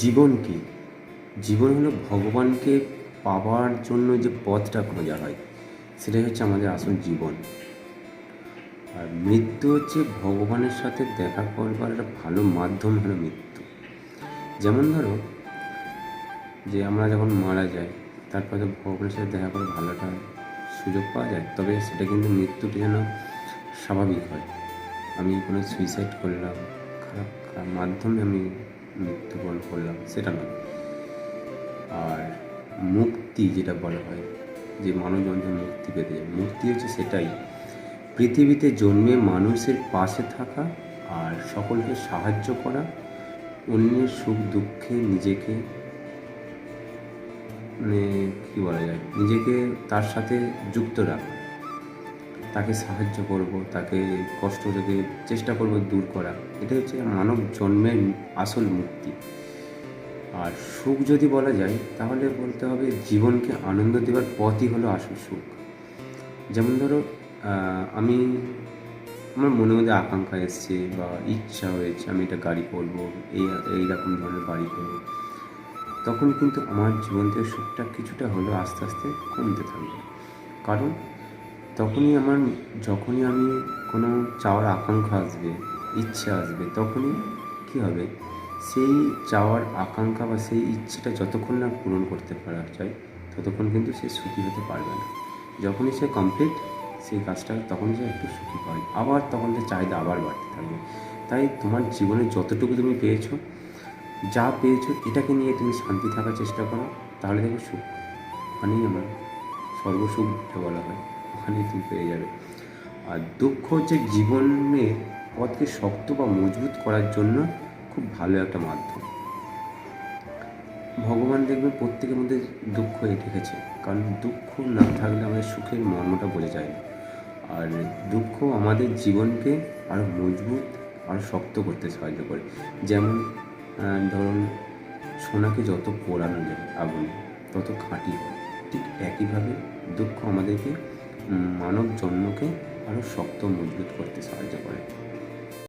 জীবন কি? জীবন হলো ভগবানকে পাওয়ার জন্য যে পথটা খোঁজা হয়, সেটাই হচ্ছে আমাদের আসল জীবন। আর মৃত্যু হচ্ছে ভগবানের সাথে দেখা করবার একটা ভালো মাধ্যম হলো মৃত্যু। যেমন ধরো যে আমরা যখন মারা যাই, তারপরে ভগবানের সাথে দেখা করে ভালোটা সুযোগ পাওয়া যায়, তবে সেটা কিন্তু মৃত্যুটা যেন স্বাভাবিক হয়। আমি কোনো সুইসাইড করলাম, খারাপ মাধ্যমে আমি মৃত্যুবরণ করলাম, সেটা নয়। আর মুক্তি যেটা বলা হয়, যে মানবজন্মের মুক্তি পেতে যায়, মুক্তি হচ্ছে সেটাই, পৃথিবীতে জন্মে মানুষের পাশে থাকা আর সকলকে সাহায্য করা, অন্যের সুখ দুঃখে নিজেকে মানে কী বলা যায়, নিজেকে তার সাথে যুক্ত রাখা, তাকে সাহায্য করব, তাকে কষ্ট থেকে চেষ্টা করব দূর করা, এটা হচ্ছে মানব জন্মের আসল মুক্তি। আর সুখ যদি বলা যায়, তাহলে বলতে হবে জীবনকে আনন্দ দেওয়ার পথই হলো আসল সুখ। যেমন ধরো আমি আমার মনের মধ্যে আকাঙ্ক্ষা এসছে বা ইচ্ছা হয়েছে আমি একটা গাড়ি করবো, এইরকম ধরনের বাড়ি করবো, তখন কিন্তু আমার জীবন থেকে সুখটা কিছুটা হলেও আস্তে আস্তে কমতে থাকবে। কারণ যখনই আমি কোনো চাওয়ার আকাঙ্ক্ষা আসবে, ইচ্ছা আসবে, তখনই কী হবে, সেই চাওয়ার আকাঙ্ক্ষা বা সেই ইচ্ছেটা যতক্ষণ না পূরণ করতে পারা যায়, ততক্ষণ কিন্তু সে সুখী হতে পারবে না। যখনই সে কমপ্লিট সেই কাজটা, তখন সে একটু সুখী পায়, আবার তখন সে চাহিদা আবার বাড়তে থাকবে। তাই তোমার জীবনে যতটুকু তুমি পেয়েছো, যা পেয়েছো, এটাকে নিয়ে তুমি শান্তি থাকার চেষ্টা করো, তাহলে দেখো সুখ ওখানেই আমার সর্বসুখ বলা হয়, ওখানেই তুমি পেয়ে যাবে। আর দুঃখ হচ্ছে জীবনের পথকে শক্ত বা মজবুত করার জন্য খুব ভালো একটা মাধ্যম। ভগবান দেখবেন প্রত্যেকের মধ্যে দুঃখ রেখেছে, কারণ দুঃখ না থাকলে আমাদের সুখের মর্মটা বোঝা যায় না। আর দুঃখ আমাদের জীবনকে আরও মজবুত, আরও শক্ত করতে সাহায্য করে। যেমন ধরুন, সোনাকে যত পোড়ানো যায় আগুনে, তত খাঁটি হয়। ঠিক একইভাবে দুঃখ আমাদেরকে মানব জন্মকে আরও শক্ত মজবুত করতে সাহায্য করে।